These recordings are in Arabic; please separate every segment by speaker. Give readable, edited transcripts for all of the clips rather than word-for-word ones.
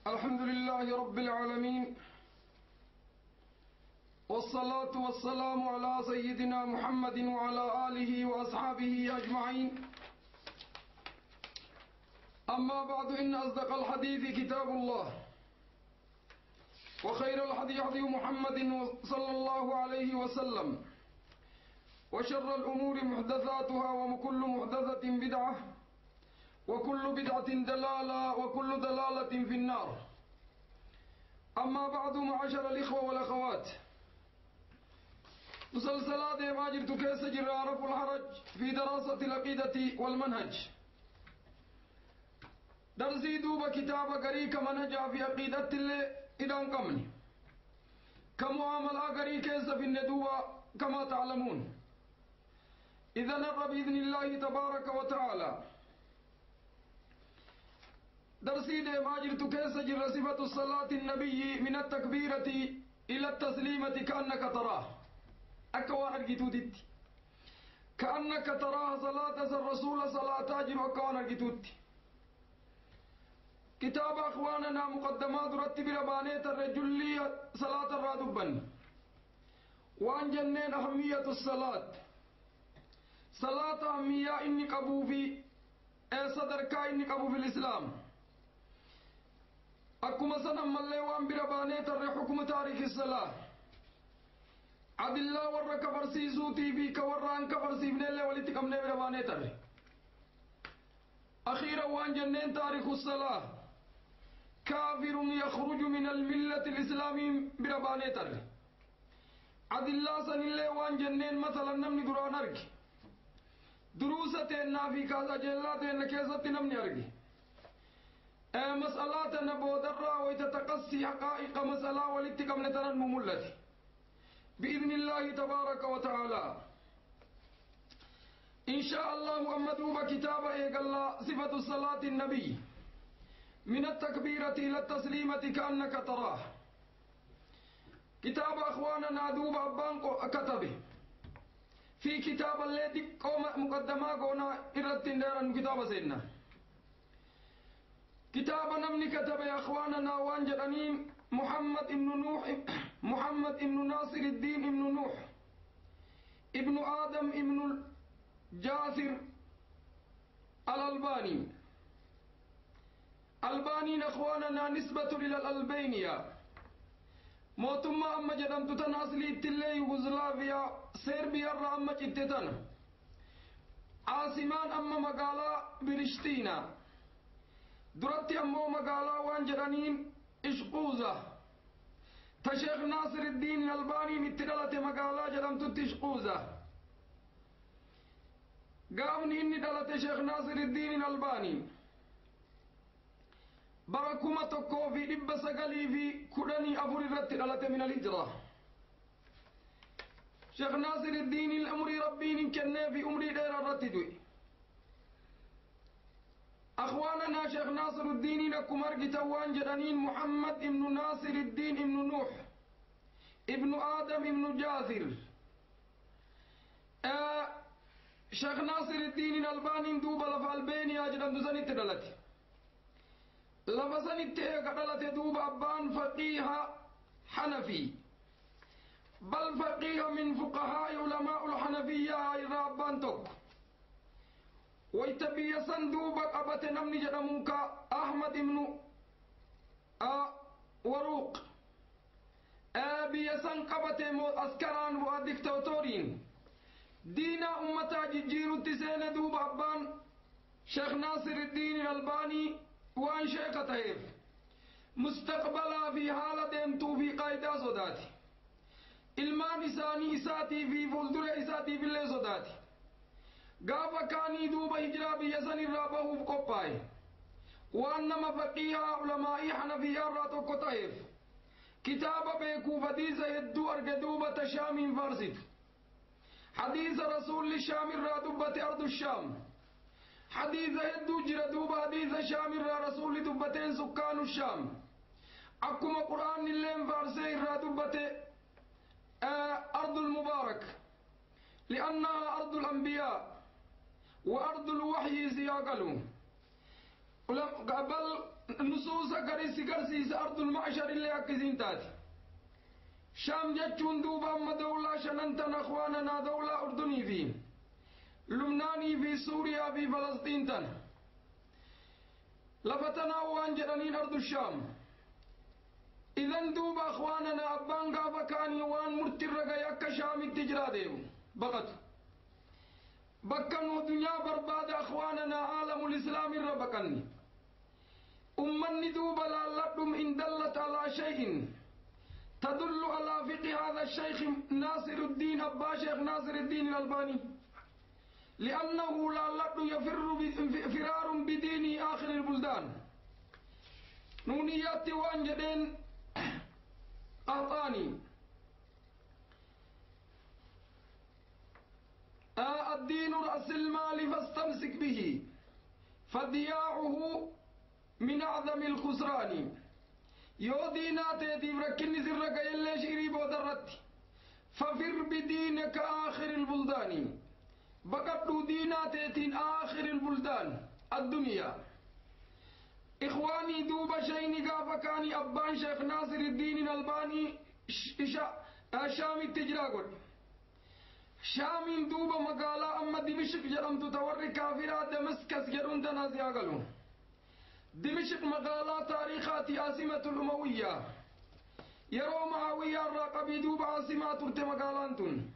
Speaker 1: الحمد لله رب العالمين، والصلاة والسلام على سيدنا محمد وعلى آله وأصحابه أجمعين. أما بعد، إن أصدق الحديث كتاب الله، وخير الحديث حديث محمد صلى الله عليه وسلم، وشر الأمور محدثاتها، وكل محدثة بدعة، وكل بدعة دلالة، وكل دلالة في النار. أما بعد، معاشر الإخوة والأخوات، مسلسلات ماجر تكيس جرى رفع الحرج في دراسة العقيدة والمنهج. درسي دوب كتاب قريك منهجا في عقيدة اللي إذا انقمني كمعاملة قريك في الندوة كما تعلمون. إذا نرى بإذن الله تبارك وتعالى درسي دي ماجر تكيس جرى صفة الصلاة النبي من التكبيرة إلى التسليمة كأنك تراه. أكوان أرجتودت كأنك تراه صلاة الرسول صلاة أجر. أكوان أرجتودت كتاب أخواننا مقدمات رتب ربانية الرجل صلاة الرادبن، وأن جنين أهمية الصلاة. صلاة أهمية إني قبو في صدركا إني قبو في الإسلام. أكما سنم اللي وان بربانية الرحكم تاريخ الصلاة عبد الله ورّا كفرسي زوتي في كوران كفرسي من الله ولتكم نبربانية الرح. أخيرا وان جنين تاريخ الصلاة كافر يخرج من الملة الإسلامية بربانية الرح. عبد الله سن الله وان جنين مثلا نمني دران أرقي دروسة النافي كذا جلات النكيزة نمني أرقي مسألات نبو درة ويتتقصي حقائق مسألة ولتكم نتنم ملتي بإذن الله تبارك وتعالى. إن شاء الله أمدوب كتاب الله صفة الصلاة النبي من التكبيرة إلى التسليمة كأنك تراه. كتاب أخواننا دوب أبانكو كتبه في كتاب الذي قوم مقدمة قونا إرتين دارا كتاب سيدنا. كتاب نمني كتب أخواننا وانجرانيم محمد ابن نوح، محمد ابن ناصر الدين ابن نوح ابن آدم ابن جاثر الألباني. ألباني أخواننا نسبة إلى الألبانية، موتما أما جدم تتناسلي التلي يوغوسلافيا سيربيا الرأمة جدتنا عاصمان أما مقالا برشتينا درتي أمو مقالا وانجرانين إشقوزة تشيخ ناصر الدين الألباني متدلت مقالا جدم تتشقوزة قامني إني دلت شيخ ناصر الدين الألباني بركومة تكو في دب سقلي في كدني أبو الرت دلت من الهجرة. شيخ ناصر الدين الأمري ربين كنا في أمري دير الرتدوي. أخواننا شيخ ناصر الدين لكم أرجتوان جرانين محمد ابن ناصر الدين ابن نوح ابن آدم ابن جاثر. شيخ ناصر الدين الألباني دوب لف ألبانيا جران دوزاني تدلت لفظني تدلت دوب أبان فقيه حنفي، بل فقيه من فقهاء علماء الحنفية إرابان توك. ويتبي صندوق أبت نمني جرموك أحمد ابن وروق أبي يسن قبت أسكران وديكتاتورين دينا أمتا جيرو تسين دوب أبان شيخ ناصر الدين الألباني وان شيخ تهيف مستقبلا في حالة دمتو في قايدة صداتي إلمان إساني إساتي في فلدر إساتي في اللي صداتي غافا كاني دوب هجرا بيسن الرابه بقباي وانما فقيها علماء حنفية راتو كتايف كتاب بيكو فديزة يدو أرقدوبة شام فارسيت حديث رسول الشام الرادوبة أرض الشام حديث يدو جردوبة حديث شام الرسول دبتين سكان الشام أكما قرآن اللين فارسي الرادوبة أرض المبارك لأنها أرض الأنبياء وأرض الوحي سياقلون بل نصوص قري سكرسيس أرض المعشر اللي أكزين تاتي شام جتشون دوبا أما دولة شننتن أخواننا دولة أردني في لبناني في سوريا في فلسطين تن لفتنا وانجرانين أرض الشام إذن دوبا أخواننا أبان غافا كاني وان مرترقا يكا شام التجرى ديو بغت بكن دنيا برباد أخواننا عالم الإسلام الربكني أمني دوبا لالتم إن دلت على شيء تدل على فقه هذا الشيخ ناصر الدين أبا شيخ ناصر الدين الألباني لأنه لالت يفر فرار بدين آخر البلدان نونيات وانجدين أعطاني الدين رأس المال فاستمسك به فضياعه من أعظم الخسران يو ديناتي دي بركني سرق يلي شيري بودرت ففر بدينك آخر البلدان بقدو ديناتي تين آخر البلدان الدنيا إخواني دوبا شيني قافكاني أبان شيخ ناصر الدين الألباني شامي التجراغل شامين دوبا مقالا أما دمشق جرمت توري كافرات دمسكس جرون تنازي أقلون دمشق مقالا تاريخات عاصمة الأموية يرو معاوية الراقبي دوبا عاصمات ترت مقالانتون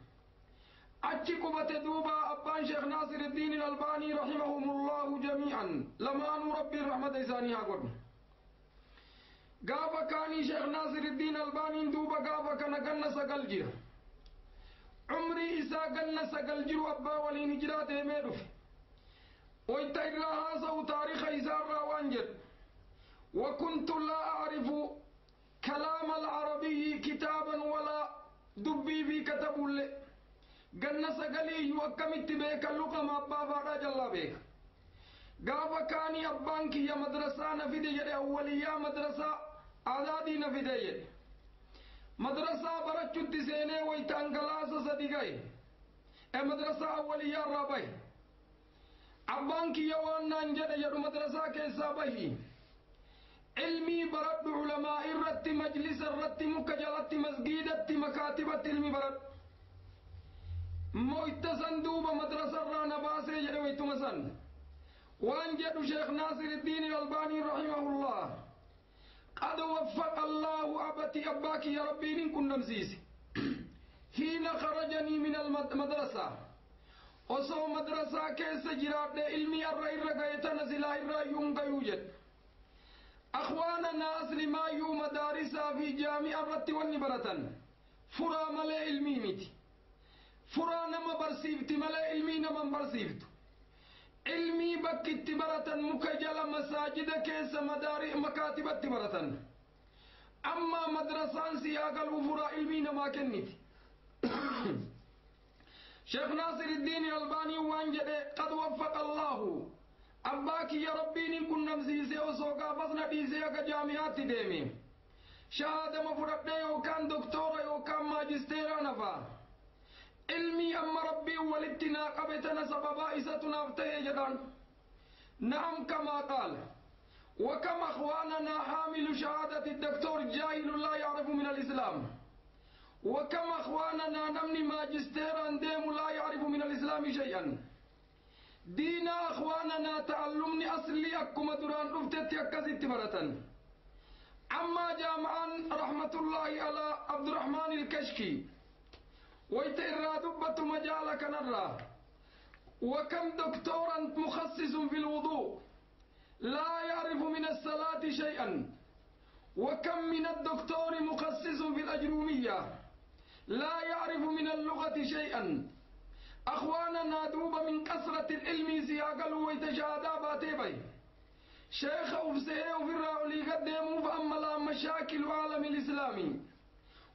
Speaker 1: أجي قبت دوبا أبان شيخ ناصر الدين الألباني رحمهم الله جميعا لما أنو ربي الرحمة إساني أقول قافا كاني شيخ ناصر الدين الألباني دوبا قافا كان قنص قلجر عمري إسا قنص قلجر أبا ولين جرات ميرف ويتيرها سو تاريخ إسارة وانجر وكنت لا أعرف كلام العربي كتابا ولا دبي في كتب لي قنص قلي يوكمت بيك اللغة ما أبا فارا جلا بيك قافا كاني أبانك يا مدرسة نفيد يدي أولية مدرسة أعدادي نفيد يدي مدرسة برچت سيني ويتانقلاس صديقي مدرسة أولية رابي أبانك يوان نانجد يدو مدرسة كيسا بهي علمي برد علماء الرد مجلس الرد مكجلت مسجدت مكاتبت علمي برد مويتسن دوبا مدرسة رانا باسي جدو ويتمسن وانجد شيخ ناصر الدين الألباني رحمه الله قد وفق الله أبتي أباك يا ربي من كن نمزيس حين خرجني من المدرسة وصو مدرسة كيس جراد علمي الرأي رقاية نزلا الرأي يوجد أخواننا أصل ما يو مدارسة في جامعة الرت والنبرة فرا ملي علمي متي فرا نما برسيفت ملي علمي نما برسيفت علمي بك اتبرة مكجل مساجد كيس مداري مكاتب اتبرة أما مدرسان سياق الوفراء علمي نما كنت شيخ ناصر الدين الألباني وانجد قد وفق الله أباك يا ربي نكون نمزيزي وسوقا بصنا ديزيك جامعات ديمي شهادة مفرقنا يوكان دكتورة يوكان ماجستيرا نفا علمي أما ربي والاتنا قبتنا سببا إستنا افتهي جدان نعم كما قال وكم أخواننا حامل شهادة الدكتور جاهل لا يعرف من الإسلام وكم أخواننا نمني ماجستيرا ديم لا يعرف من الإسلام شيئا دين أخواننا تعلمني أصلي أكما دران رفتت يكزت مرة أما جامعا رحمة الله على عبد الرحمن الكشكي ويتئرى دبة مجالك نرى وكم دكتورا مخصص في الوضوء لا يعرف من الصلاة شيئا وكم من الدكتور مخصص في الأجرومية لا يعرف من اللغة شيئا أخواننا دوب من كثرة العلم سياقلوا ويتشاهدا باتيبي شيخ أفسيه وفي الرأولي قدموا فأملا مشاكل عالم الإسلامي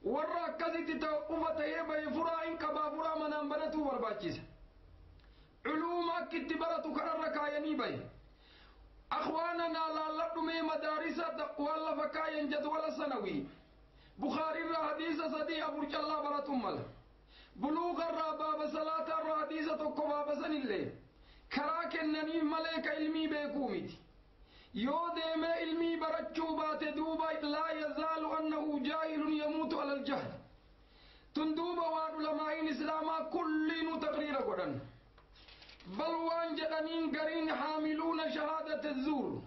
Speaker 1: والركزة توقفت يبي فرائن كبا فرا منام بنتو برباچيس علوما كتبرتو كرركايني بي أخواننا لا لدمي مدارس ولا فكاين جدول سنوي بخاري الحديث صدي أبو الله براتمل بلوغ الرابع صلاة الحديث تقوى بسن الله كراكنني ملك علمي بيكوميتي يو ديم علمي برچو بات تندوب وعلماء الإسلام كلين تقرير قدن بل وانجدنين قرين حاملون شهادة الزور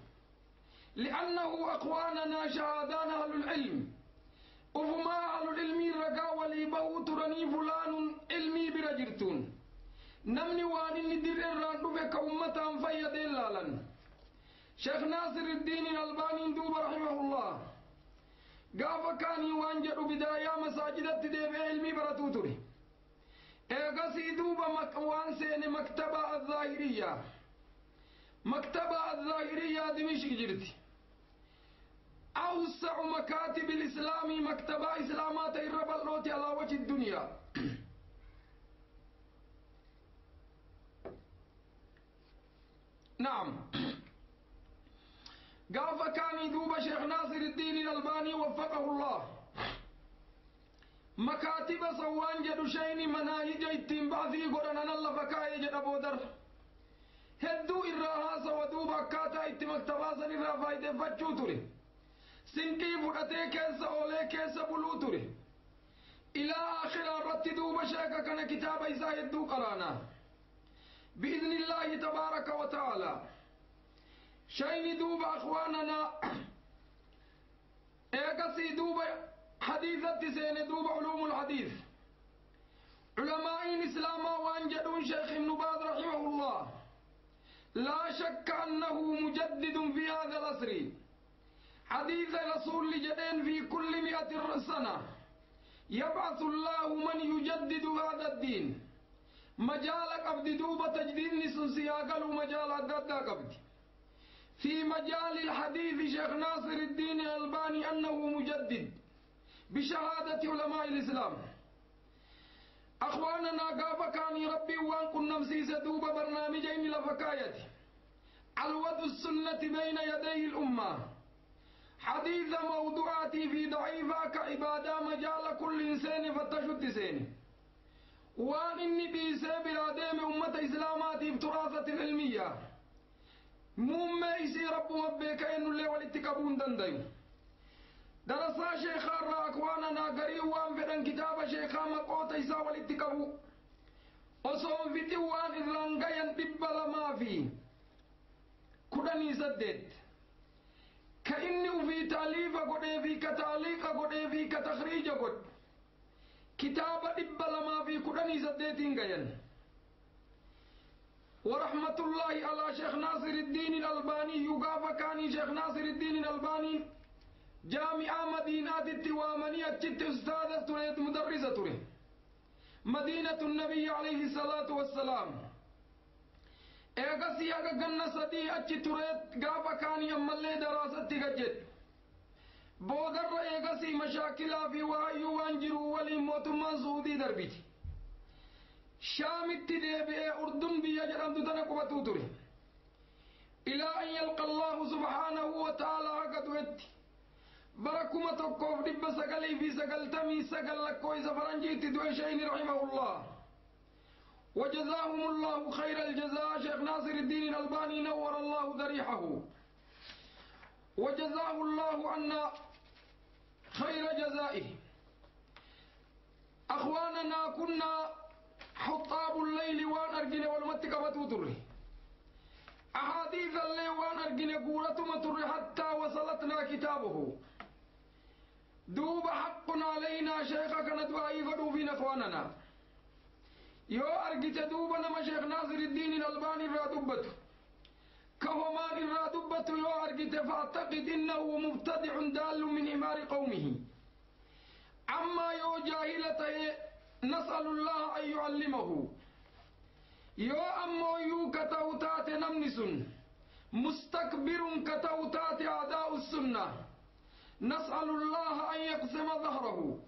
Speaker 1: لأنه أخواننا شهادان أهل العلم وفما أهل العلم رقا وليبه ترني فلان علمي برجرتون نمني واني ندير الراندو بك أمتا فيد اللالا شيخ ناصر الدين الألباني دوب رحمه الله قاف كاني وانجد بداية مساجدة ديب علمي براتوتري ايغسي دوبا مكوان سين مكتبة الظاهرية مكتبة الظاهرية دمشق جرتي أوسع مكاتب الإسلام مكتبة إسلامات الربلوت على وجه الدنيا نعم قاف كاني دوبا شيخ ناصر الدين الألباني وفقه الله مكاتب سوان جدو شيني مناهج اتين بعضي قرنا الله فكاية جد أبو در هدو إراها سودوبا كاتا ات مكتباسا إرا فايدة فجو تري سنكي فرأتي كيس أولي كيس بلو تري إلى آخر الرد دوبا شيكا كان كتاب إسا يدو قرانا بإذن الله تبارك وتعالى شيني دوبا أخواننا إيقاسي دوبا حديثة سين دوب علوم الحديث علماء الإسلام وانجدون شيخ ابن باز رحمه الله لا شك أنه مجدد في هذا العصر حديث رسول لجدين في كل 100 سنة يبعث الله من يجدد هذا الدين مجال قبض دوب تجديد نسن سياقل ومجال أددا قبض في مجال الحديث شيخ ناصر الدين الألباني أنه مجدد بشهادة علماء الإسلام أخواننا قاف كان ربي وان كنا مسيس دوب برنامجين لفكاية الوضع السنة بين يدي الأمة حديث موضوعاتي في ضعيفة كعبادة مجال كل إنسان فتشد سين وان إني بيسي براديم أمة إسلاماتي بتراثة العلمية مما يسي رب مبيك إنو اللي والاتكابون دندين درسا شيخا راكوانا قريوان فدن كتاب شيخا مقوت إسا والاتكابو وصوم في تيوان إرلانقيا ببلا ما في كدني سدد كإنه في تأليف قد في كتعليق قد في كتخريج قد كتاب ببلا ما في كدني سدد قيا ورحمة الله على شيخ ناصر الدين الألباني يقاف كاني شيخ ناصر الدين الألباني جامعة مدينة التوامنية جت أستاذة تريد مدرسة تريد مدينة النبي عليه الصلاة والسلام إيغسي أغا قنا صدي أجي تريد قافا كان يمالي دراسة تغجد بودر إيغسي مشاكلة في وعيو وانجروا ولي موتما سعودي دربيت شام التدبئ أردن بيجرم تتنقبتو تريد إلى أن يلقى الله سبحانه وتعالى قد بركما تقوف دب سقلي في سقلتمي سقل لكو إذا فرنجيت دوشين رحمه الله وجزاهم الله خير الجزاء شيخ ناصر الدين الألباني نور الله ذريحه وجزاه الله عنا خير جزائه أخواننا كنا حطاب الليل وان أرجن والمتك فتوتره أحاديث الليل وان أرجن قولة متر حتى وصلتنا كتابه دوب حق علينا شيخك ندوائي فدو في نخواننا يو أرقت دوب نما شيخ ناصر الدين الألباني الرادبت كهمان الرادبت يو أرقت فأعتقد إنه مبتدع دال من إمار قومه أما يو جاهلته نسأل الله أن يعلمه يو أمو يو كتوتات نمنس مستكبر كتوتات أعداء السنة نسأل الله أن يقسم ظهره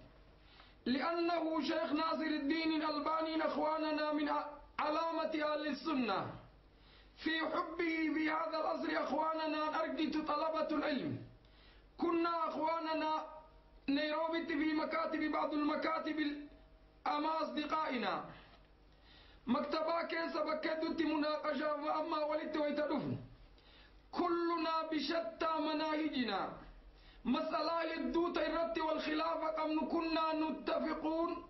Speaker 1: لأنه شيخ ناصر الدين الألباني أخواننا من علامة أهل السنة في حبه في هذا العصر أخواننا أرجت طلبة العلم كنا أخواننا نيروبي في مكاتب بعض المكاتب أما أصدقائنا مكتبا كيس بكدت مناقشة وأما ولدت ويتدفن كلنا بشتى مناهجنا مسألة يدوت الرد والخلافة قم كنا نتفقون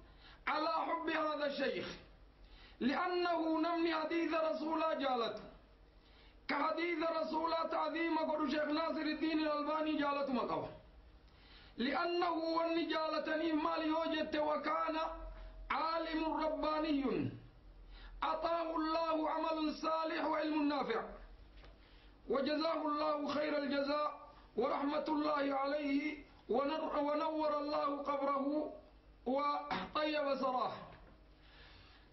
Speaker 1: على حب هذا الشيخ لأنه نمني حديث رسولا جالت كحديث رسولا تعظيم قول شيخ ناصر الدين الألباني جالت مقوى لأنه وني جالتني مال يوجد وكان عالم رباني أعطاه الله عمل صالح وعلم نافع وجزاه الله خير الجزاء ورحمة الله عليه ونور الله قبره وطيب سراه.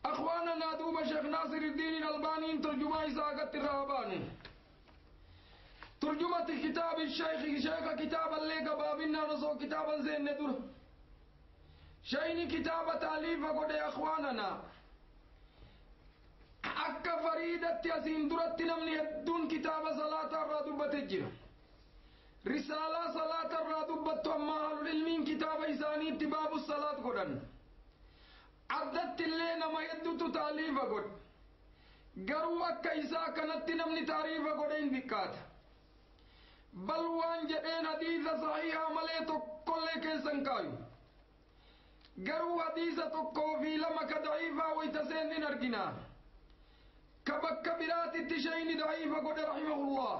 Speaker 1: أخواننا دوب شيخ ناصر الدين الألباني ترجمة إساقة الرهبان ترجمة كتاب شيخ كتابا ليك بابنا نصو كتابا زين ندر شيني كتاب تأليف قد أخواننا أكا فريدة يسين درت نمني الدون كتاب صلاة الرادوبة الجنة رسالة صلاة الرادوبة أما أهل العلمين كتاب إساني اتباب الصلاة قدن عدت اللي نما يدو تأليف قد قروا أكا إسا كانت نمني تعريف قدين بكات بل وان جدين حديث صحيحة مليتو كل كيسن كايو قروا حديثة تقو لما كضعيفة ويتسين نرقنا كبك برات التشين ضعيفة قد رحمه الله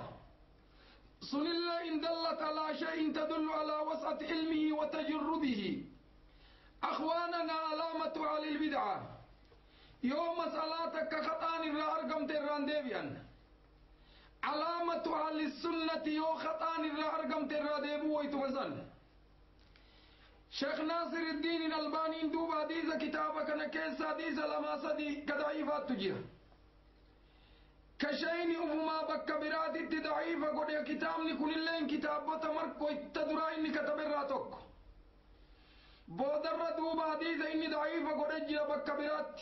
Speaker 1: سن الله إن دلت على شيء تدل على وسعة علمه وتجرده أخواننا علامة على البدعة يوم صلاتك خطان الرأرقم تران ديبيان علامة على السنة يو خطان الرأرقم تران ديبو ويتوزن شيخ ناصر الدين الألباني دوب حديث كتابك نكيس حديث لما صدي كضعيفات تجيه كشيني أفما بك برات ضعيفة قد كتابني كل اللين كتاب وتمرك ويتدرائني كتبراتك بودر دوب حديث إني ضعيفة قد جل بك برات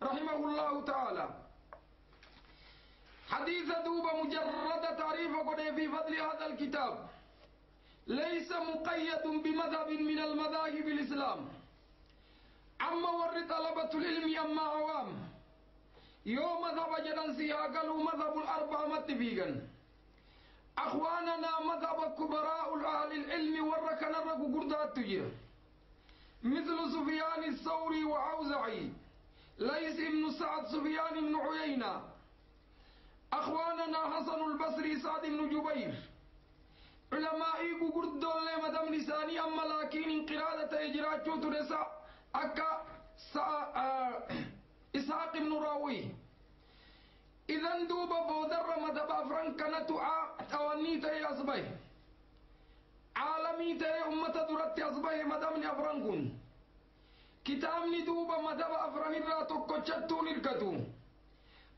Speaker 1: رحمه الله تعالى حديث دوب مجرد تعريف قد في فضل هذا الكتاب ليس مقيد بمذهب من المذاهب الإسلام أما ور طلبة العلم أما عوام يوم مذهب جدن سياقلوا مذهب الأربعة متفقا أخواننا مذهب كبراء أهل العلم وركن الرقو قردات تجيه مثل سفيان الثوري وعوزعي ليس ابن سعد سفيان بن عيينة أخواننا حسن البصري سعد بن جبير علمائي قردون لما دم لساني أما لكن انقرادة إجراء جوت رسا أكا إسحاق بن راوي إذن دوب بودر مذهب أفران كانت تواني تري أصبح عالمي تري أمة درت أصبح مذهب أفران كن كتابني دوب مذهب أفران الراتو كتشتون الكتو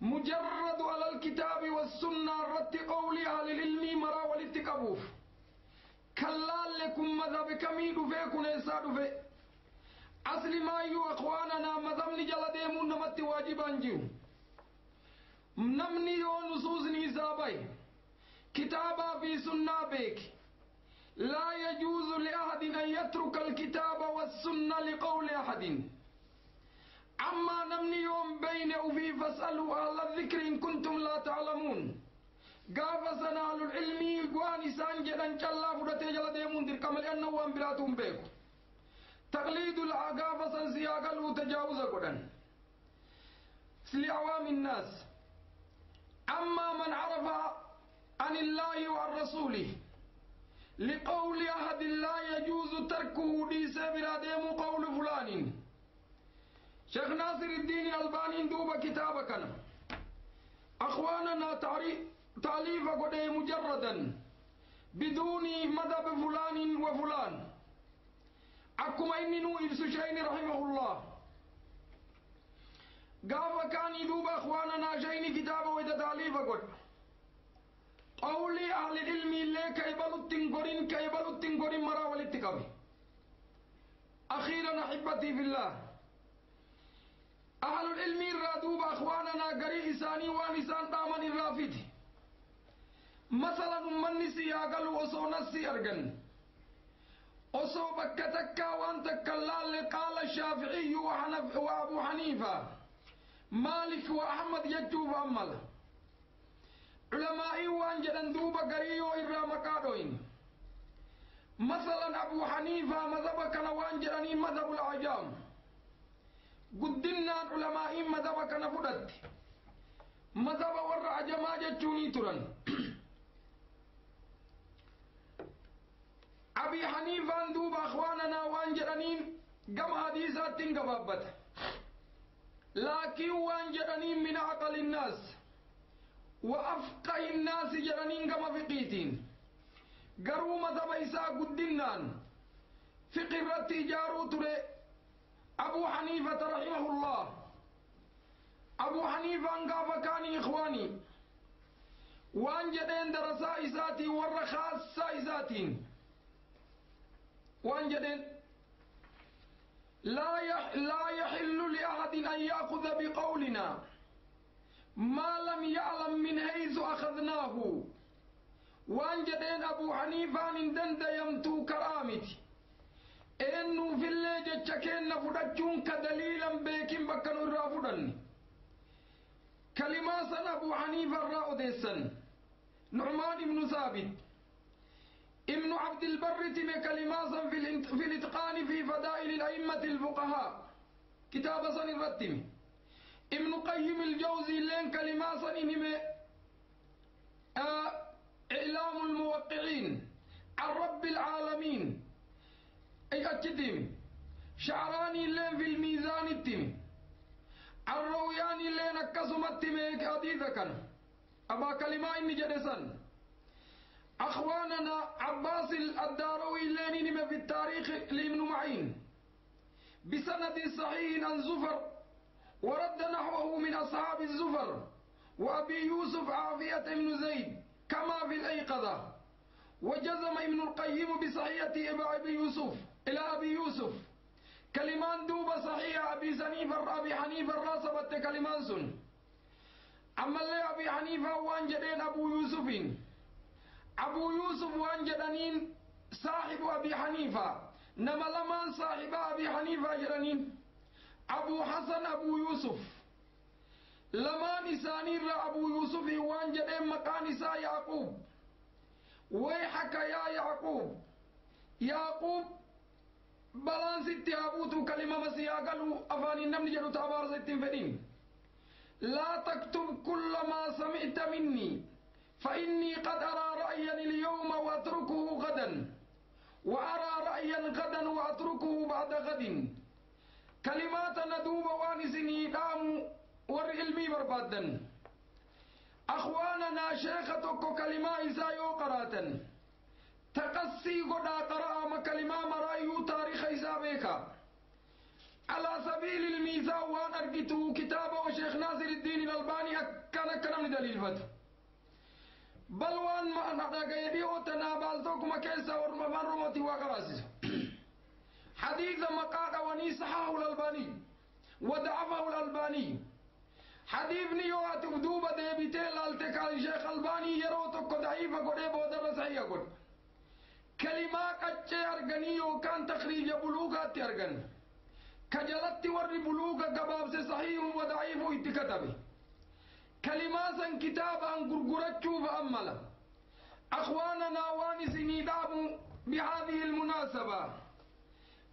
Speaker 1: مجرد على الكتاب والسنة رت قولي أهل العلم مرا والاتقابوف كلال لكم مذهب كميد فيكن إنساد في أصل ما يو أخواننا مذهب نجل ديمون نمت واجبا جيو نمني يو نصوص نيزابي كتابا في سنة بيك لا يجوز لأحد أن يترك الكتاب والسنة لقول أحد أما نمني يوم بين وفي فاسألوا أهل الذكر إن كنتم لا تعلمون قافسنا أهل العلم قواني سانجدا جلا فرتي جل ديمون در كمال أنه أنبراتهم بيكو تقليد العقافة سياقل تجاوز قدن لعوام الناس أما من عرف عن الله وعن رسوله لقول أحد لا يجوز تركه ليس براديم قول فلان شيخ ناصر الدين الألباني دوب كتابك أخواننا تعليف قد مجردا بدون مذهب فلان وفلان أكما إني نوئل سشين رحمه الله قال كان يدوب أخواننا شين كتابه ويتتعليف قد قولي أهل العلم اللي كيبلو التنقرين مرا والاتقاب أخيرا أحبتي في الله أهل العلم الرادوب أخواننا قري إساني وانسان دامن الرافد مثلا من نسي أقل وصو نسي أرقن وصو بكتك وانتك اللال قال الشافعي وأبو حنيفة مالك وأحمد يجوب أمل علماء وانجدن دوب قريو إرى مكادوين مثلا أبو حنيفة مذهب كان وانجدني مذهب العجام قدنا علماء مذهب كان فدت مذهب ورع جماعة جوني ترن أبي حنيفة دوب أخواننا وانجرانين قم حديثات قبابت لكن وانجرانين من عقل الناس وأفقه الناس جرانين قم فقيتين قروا مذهب إساء قدنان فقه جارو تري أبو حنيفة رحمه الله أبو حنيفة انقاف كان إخواني وانجدين درسا إساتي والرخاص إساتين وانجدين لا يحل لأحد أن يأخذ بقولنا ما لم يعلم من حيث أخذناه وانجدين أبو حنيفة ندند يمتو كرامتي إنه في الليجة شكين فدجون كدليلا بيكين بكن الرافدن كلمة سن أبو حنيفة الرأوديسن نعمان بن ثابت ابن عبد البر تم كلمة في الاتقان في فضائل الأئمة الفقهاء كتاب سن الرتم ابن قيم الجوزي لين كلمة سن إنما إعلام الموقعين عن رب العالمين أي أكتم شعراني لين في الميزان التم الروياني لين أكسم التم حديثا كان أبا كلمة إني جدسا أخواننا عباس الداروي لين إنما في التاريخ لابن معين بسند صحيح عن زفر ورد نحوه من أصحاب الزفر وأبي يوسف عافية بن زيد كما في الأيقظة وجزم ابن القيم بصحيحة أبي يوسف إلى أبي يوسف كلمان دوب صحيح أبي حنيفة الراسبت كلمان سن أما اللي أبي حنيفة وانجدين أبو يوسف وانجدنين صاحب أبي حنيفة نما لمن صاحب أبي حنيفة جرنين أبو حسن أبو يوسف لما نساني أبو يوسف وانجدين مكان سا يعقوب ويحك يا يعقوب بلان ستي أبوتو كلمة مسيحة قالوا أفاني النمن جلو تابار ستين فدين لا تكتب كل ما سمعت مني فإني قد أرى رأيا اليوم وأتركه غدا وأرى رأيا غدا وأتركه بعد غد كلمات ندوب وانسني دام والعلمي بربادا أخواننا شيختك كلمة إسايو قراتا تقصي قدا قرأ مكلمة مرايو تاريخ إسابيك على سبيل الميزان وان أرقته كتابه وشيخ ناصر الدين الألباني كان دليل فتح بل وان ما أنا قيدي وتنابالتوك مكيسا ورمتي وقراسس حديث مقاقة ونيسحاه الألباني ودعفه الألباني حديث نيوات بدوبة ديبتين لالتكال شيخ الباني يروتك ضعيفة قد ودر صحيح قد كلمات أجي أرغني وكان تخريج بلوغات أرغن كجلت ور بلوغ قباب صحيح وضعيف اتكتبه كلمات كتابا قرقرتشو فأملا أخواننا وانسني دابوا بهذه المناسبة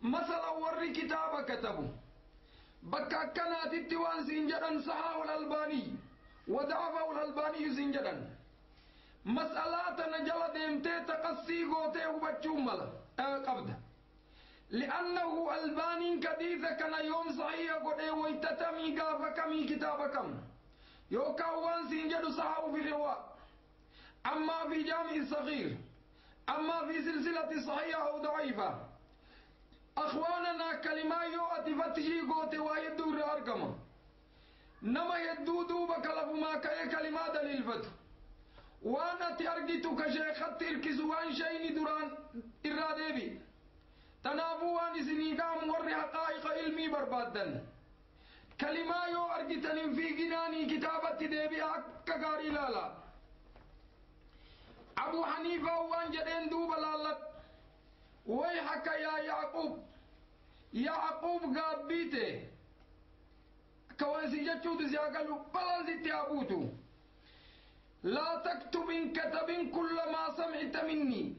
Speaker 1: مثلا ور كتابة كتبوا بكا كانت التوان سنجدا صحاه الألباني وضعفه الألباني سنجدا مسألات نجل ديمتي تقصي قوتي وبتشوم ملا قبض لأنه ألباني كديثة كان يوم صحيح قد ويتتمي قاف كمي كتاب كم يوكاوان سنجد صحاه في الرواء أما في جامع الصغير أما في سلسلة صحيحة أو ضعيفة أخواننا كلمة يؤتي فتشي قوتي ويدور أرقم نما يدودو بكلف ما كي كلمات للفتح وانا تأرجتو كشيخت تركزوان شيني دوران إراديبي تنافوان سنيقام ور حقائق علمي بربادن كلمة يو أرجتن في جناني كتابة ديبي أكا غاري لالا أبو حنيفة وان جدين دوب لالت ويحك يا يعقوب قابيته كوانسي جتشو تزياقلو بلانسي تيابوتو لا تكتب إن كتب كل ما سمعت مني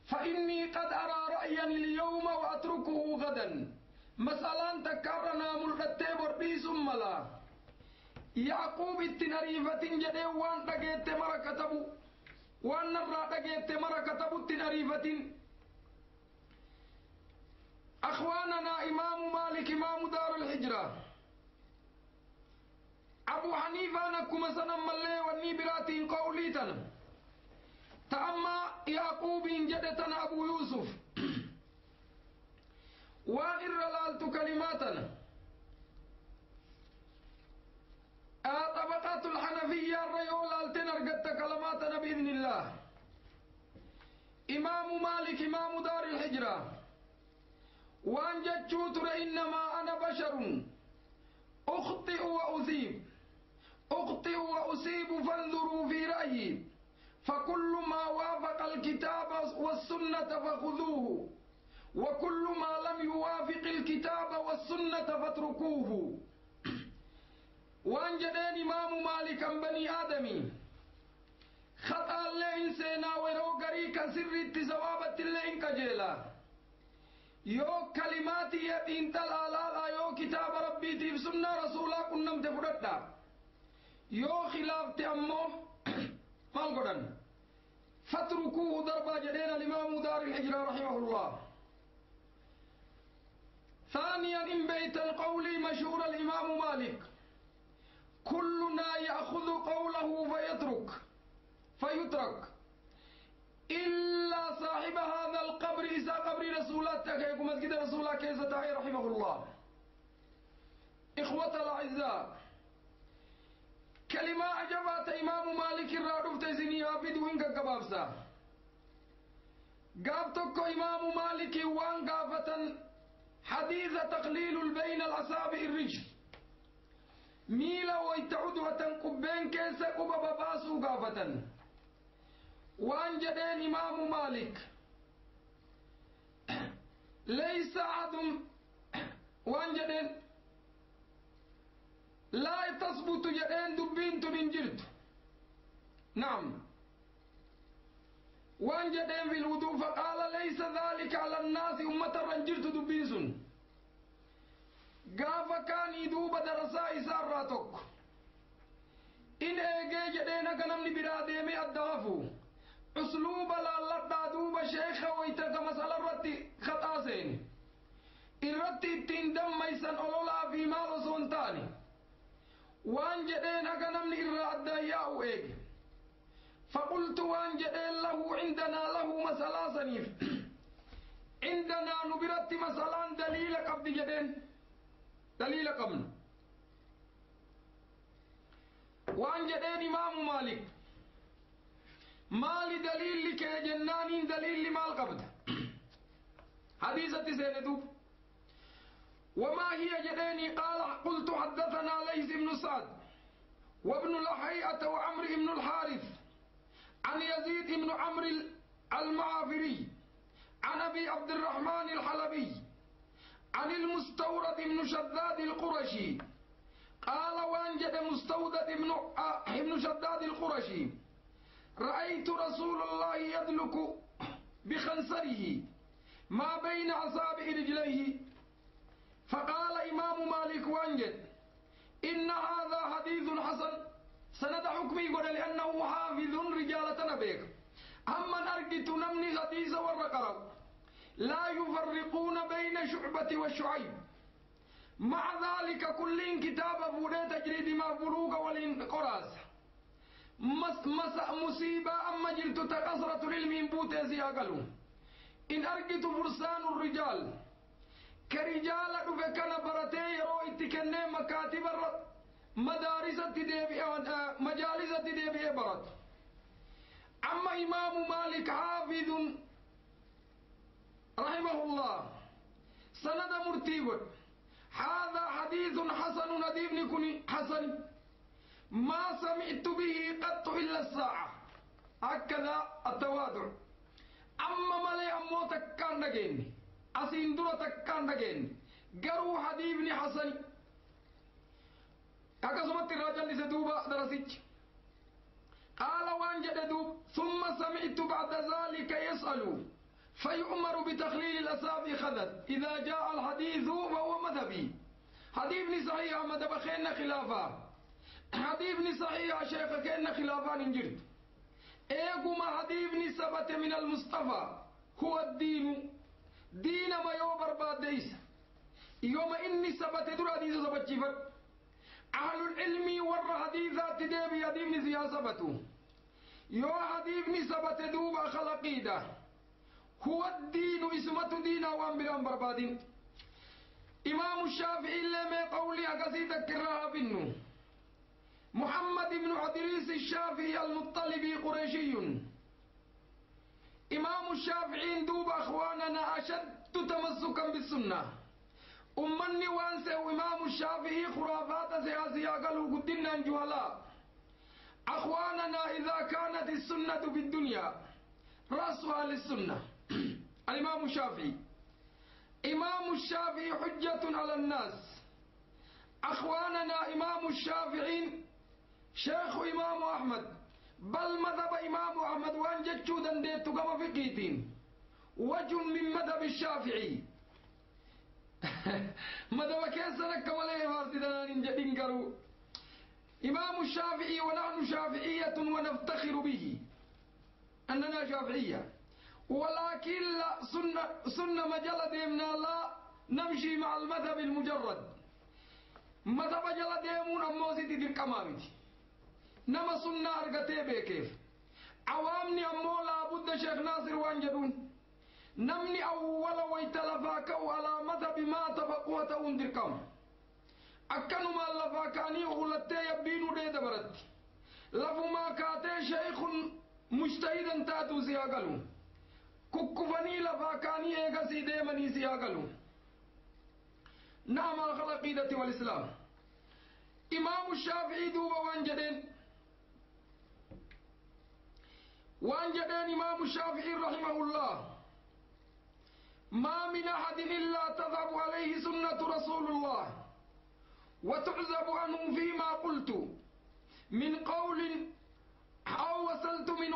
Speaker 1: فإني قد أرى رأيا اليوم وأتركه غدا مسألة تكرنا ملقتي برديس ملا يعقوب التنريفة جدي وان تجيت مركتبو وان نرى تجيت مركتبو التنريفة. أخواننا إمام مالك إمام دار الهجرة أبو حنيفة نكما سنم اللي واني براتين قوليتنا تأما يعقوب جدتنا أبو يوسف وإن رلالت كلماتنا طبقات الحنفية الريول تنرقت كلماتنا بإذن الله. إمام مالك إمام دار الهجرة وأن جتشوتر إنما أنا بشر أخطئ وأصيب فانظروا في رأيي فكل ما وافق الكتاب والسنة فخذوه وكل ما لم يوافق الكتاب والسنة فاتركوه. وأن جدين إمام مالك بني آدمي خطأ اللين سينا وروغري كسر التزوابة اللين كجيلا يو كلماتي يتين تلالا يو كتاب ربي تيف سنة رسولا كنم تفردا يو خلاف تأمو فالقدن فاتركوه ضربا جدين الإمام دار الهجرة رحمه الله. ثانيا إن بيت القول مشهور الإمام مالك كلنا يأخذ قوله فيترك إلا صاحب هذا القبر إذا قبر رسولات تكيكم مسجد رسولات كيزة رحمه الله. إخوة الأعزاء كلمة أجابات إمام مالك الرادف تزيني وابد وينك قبابسا قابتك إمام مالك وان قافة حديث تقليل بين الأصابع الرجل ميلا ويتعود وتنقبين كيسا قبب باسو قافة. وان جدين إمام مالك ليس عدم وان جدين لا تثبت جدين دبين تنجرد. نعم. وان جدين في الوضوء فقال ليس ذلك على الناس أمة رنجرت دبيسون قاف كان يدوب درسا إساراتك إن إيجي جدين كنمني براديمي الدغفو أسلوب لالتا دوب شيخ ويتك مسألة رتي خطاسين الرتي تندم ميسان أولولا في مالو سونتاني وان جدين أغنمني الرادة ياو إيج فقلت وان جدين له عندنا له مسألة سنيف عندنا نبرت مسألة دليل قبض جدين دليل قبل وان جدين إمام مالك مال دليل لك جنان دليل لمال قبض حديثة سيندوب. وما هي جديني قال قلت حدثنا ليث بن سعد وابن لحيئة وعمر بن الحارث عن يزيد بن عمرو المعافري عن أبي عبد الرحمن الحلبي عن المستورد بن شداد القرشي قال وانجد مستودد بن شداد القرشي رأيت رسول الله يدلك بخنصره ما بين أصابع رجليه فقال إمام مالك وانجد إن هذا حديث حسن سند حكمي قد لأنه حافظ رجالة نبيك أما أرقت نمني حديث والرقرب لا يفرقون بين شعبة والشعيب مع ذلك كل كتاب فودي تجريد ما بلوغ والقراص مصيبة أما جلت تكسرة العلم بوتيزي أقلوا إن أرقت فرسان الرجال كرجال رفكنا برتي يرو اتكني مكاتب مجالس ديبئ برت. أما إمام مالك حافظ رحمه الله سند مرتيب هذا حديث حسن نديب كني حسن ما سمعت به قط إلا الساعة هكذا التواضع. أما ملي أمو تكان نجيني أسندرة تكان نجيني قروا حديث حسن أكسمت الرجل لسدوبة درسيج قال وانجد دوب ثم سمعت بعد ذلك يسأل فيؤمر بتخليل الأصابع خذت إذا جاء الحديث فهو مذهبي. حديث صحيح مذهب خيرنا خلافا، حديث صحيح شيخ كأن خلافا ننجرد. إيقما حديث ثبت من المصطفى هو الدين، دين ما يوبر بعد ديس يوم إني ثبت در حديث ثبت شفت أهل العلم ور حديثات ديبي حديث سياسبتو يو حديث ثبت دوبا خلقيدة هو الدين اسمة دين وامبران بربادين. إمام الشافعي اللي ما قولي أقصيدك كراها بنو محمد بن عدريس الشافعي المطلبي قريشي. إمام الشافعي دوب أخواننا أشد تمسكا بالسنة أمني وانسى إمام الشافعي خرافات سياسية قالوا قدنا جهلاء. أخواننا إذا كانت السنة في الدنيا رأسها للسنة. الإمام الشافعي إمام الشافعي حجة على الناس. أخواننا إمام الشافعي شيخ إمام أحمد، بل مذهب إمام أحمد وان جتشودا ديتو كما فقيتين وجه من مذهب الشافعي. مذهب كيسنا كما لا يفارسدنا ننقروا إمام الشافعي ونحن شافعية ونفتخر به أننا شافعية، ولكن لا سنة مجلد من لا نمشي مع المذهب المجرد. مذهب جلد يمون أموزي دي الكمامتي نما سنة أرغتي بكيف عوامني أمو لابد شيخ ناصر وانجدون نمني أول ويتلفاكو على مذهب ما تفقوة وندركم أكنوا ما لفاكاني وغلتي يبينوا دي دبرت لفو ما كاتي شيخ مجتهدا تاتو سياقلو ككفني لفاكاني ايغا سيدي مني سياقلو. نعم الخلقيدة والإسلام. إمام الشافعي دوبا وانجدين إمام الشافعي رحمه الله ما من أحد إلا تذهب عليه سنة رسول الله وتعزب عنه فيما قلت من قول أو وصلت من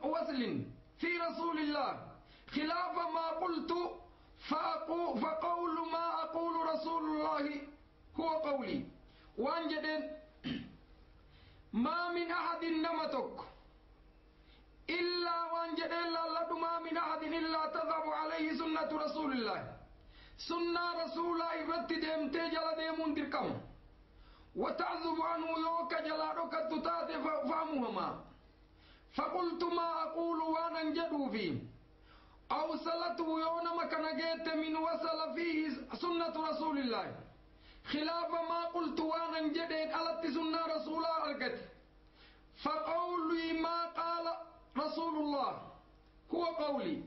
Speaker 1: وصل في رسول الله خلاف ما قلت فقول ما أقول رسول الله هو قولي. وانجدين ما من أحد نمتك إلا وانجدين ما من أحد إلا تذهب عليه سنة رسول الله سنة رسول الله رت ديمتي جل ديمون دركم وتعذب عنه يوك جلالك تتات فهمهما. فقلت ما أقول وانا انجدوا فيه أوصلته يوم مكنجيت من وصل فيه سنة رسول الله خلاف ما قلت وانا انجدين ألت سنة رسول الله أرقت فقولي ما قال رسول الله هو قولي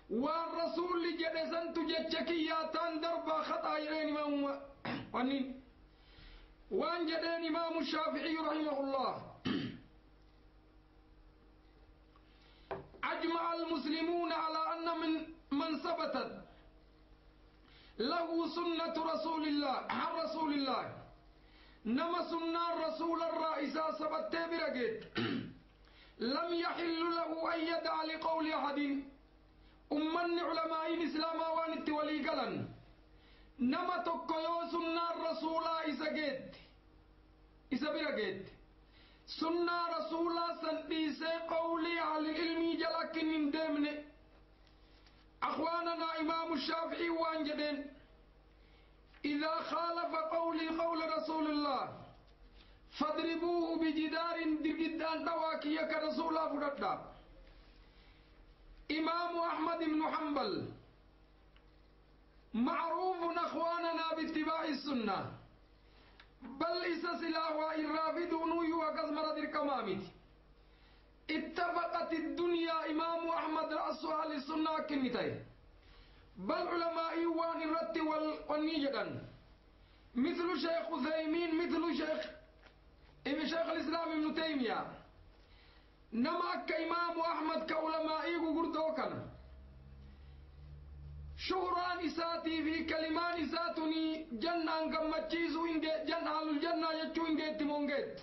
Speaker 1: والرسول جدسنت جتشكياتان دربا خطا يرين إمام ونين وانجدين إمام الشافعي رحمه الله أجمع المسلمون على أن من ثبتت له سنة رسول الله عن رسول الله نما سنة الرسول الرئيسة ثبت برقيت لم يحل له أن يدع لقول أحد أمن علماء الإسلام وانت ولي قلن نما تقيو سنة الرسول إسا برقيت سنة رسول سنتيسي قولي على العلم جلك من دمني. أخواننا إمام الشافعي وانجدين إذا خالف قولي قول رسول الله فاضربوه بجدار درقدان دواكي كرسول فردا. إمام أحمد بن حنبل معروف أخواننا باتباع السنة بل إسا سلاح الرافدون وكزمر در كمامت اتفقت الدنيا إمام أحمد رأس أهل السنة كنتين بل علماء وان الرد والنيجدا مثل شيخ عثيمين مثل شيخ الإسلام ابن تيمية نما كإمام أحمد كعلماء قردوكنا شهران إساتي في كلمان إساتني جنة قمتشيزو جنة الجنة يجو إنجيت مونجيت.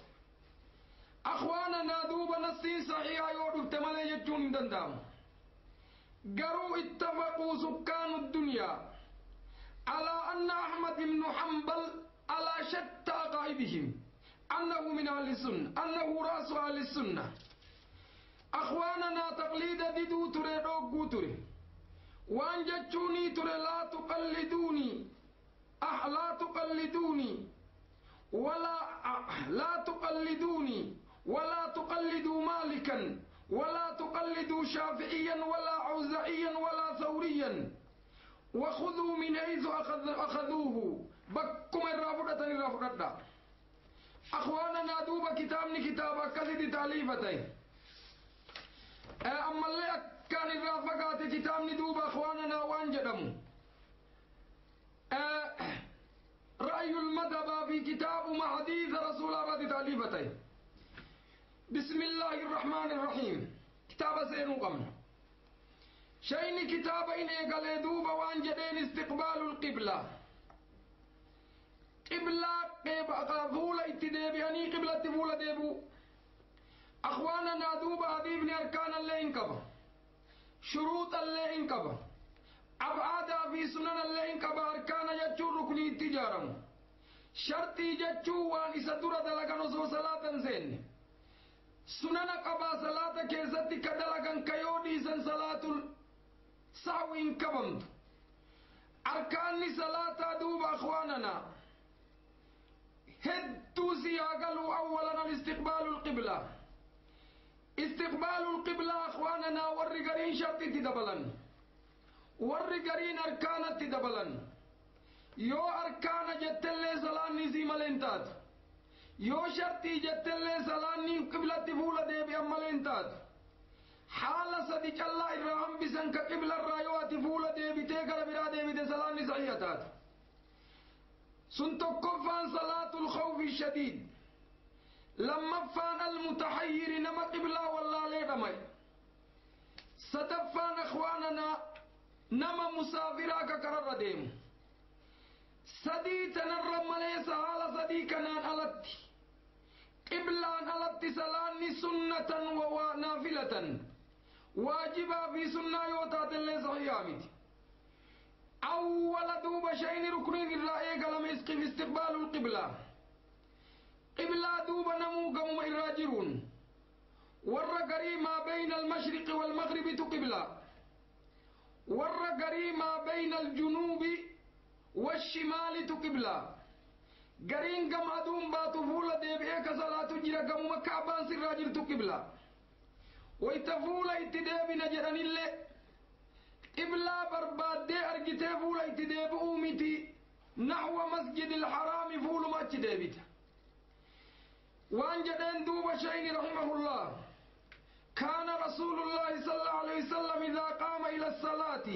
Speaker 1: أخوانا نادوب نسين صحيحة يودف تمالي يجون دندام قروا اتفقوا سكان الدنيا على أن أحمد بن حنبل على شتى عقائدهم أنه من أهل السنة، أنه رأس أهل السنة. أخواننا تقليد ديدو تري روغو تري وان جتشوني تري لا تقلدوني لا تقلدوني ولا تقلدوا مالكا ولا تقلدوا شافعيا ولا عوزعيا ولا ثوريا وخذوا من حيث أخذوه بكم الرافضة. أخواننا دوبا كتابني كتابا كثير تاليفتين أما اللي كان الرافقات كتابني دوبا أخواننا وانجدموا رأي المذهب في كتاب محديث رسول الله تاليفتين. بسم الله الرحمن الرحيم. كتاب سينو قمنا شيني كتابين اقل دوبا وانجدين استقبال القبلة قبلة قيب فولة اتدابي أني قبلة فولة ديبو. أخواننا دوبا هذه ابن أركان اللي انكبه شروط اللي انكبه أبعاد في سنن اللي انكبه أركان يجو ركني التجارة شرطي جتشو وان إسدورة دلقا نصو صلاة زين سنن قبا صلاة كيزتي كدلقا كيودي سن صلاة السهو انكبمت. أركان صلاة دوبا أخواننا هدو سياقلوا أولا الاستقبال القبلة. استقبال القبلة أخواننا والرقرين شرط تدبلا والرقرين أركان تدبلا. يو أركان جتل سلاني زيمالنتات يو شرطي جتل سلاني قبلة فولة ديبي أمالنتات حال صديق الله الرحم بسنك قبلة الرايوات فولة ديبي تيقل برا ديبي دي سلاني صحيحتات. سنتقفان صلاة الخوف الشديد لما فان المتحير نما قبلة والله ليدمي. ستفان أخواننا نما مسافراك كرر ديم سدي تنرم ليس على صدي كنان ألتي قبلان ألتي سلاني سنة ونافلة واجبا في سنة يوتات اللي صحيامت. أول دوب شيء ركنين الرأي قلم اسقف استقبال القبلة. قبلة دوب نموكم الراجرون والرقري ما بين المشرق والمغرب تقبلة والرقري ما بين الجنوب والشمال تقبلة. قرين قم أدوم باتو فولة ديبئيك صلاة جرى قم مكعبان سراجر تقبلة ويتفولة اتداب نجران اللي قبلة برباد دي أرقتي فولة اتداب أومتي نحو مسجد الحرام فول ما اتدابت. وان جدين دوب شيء رحمه الله كان رسول الله صلى الله عليه وسلم إذا قام إلى الصلاة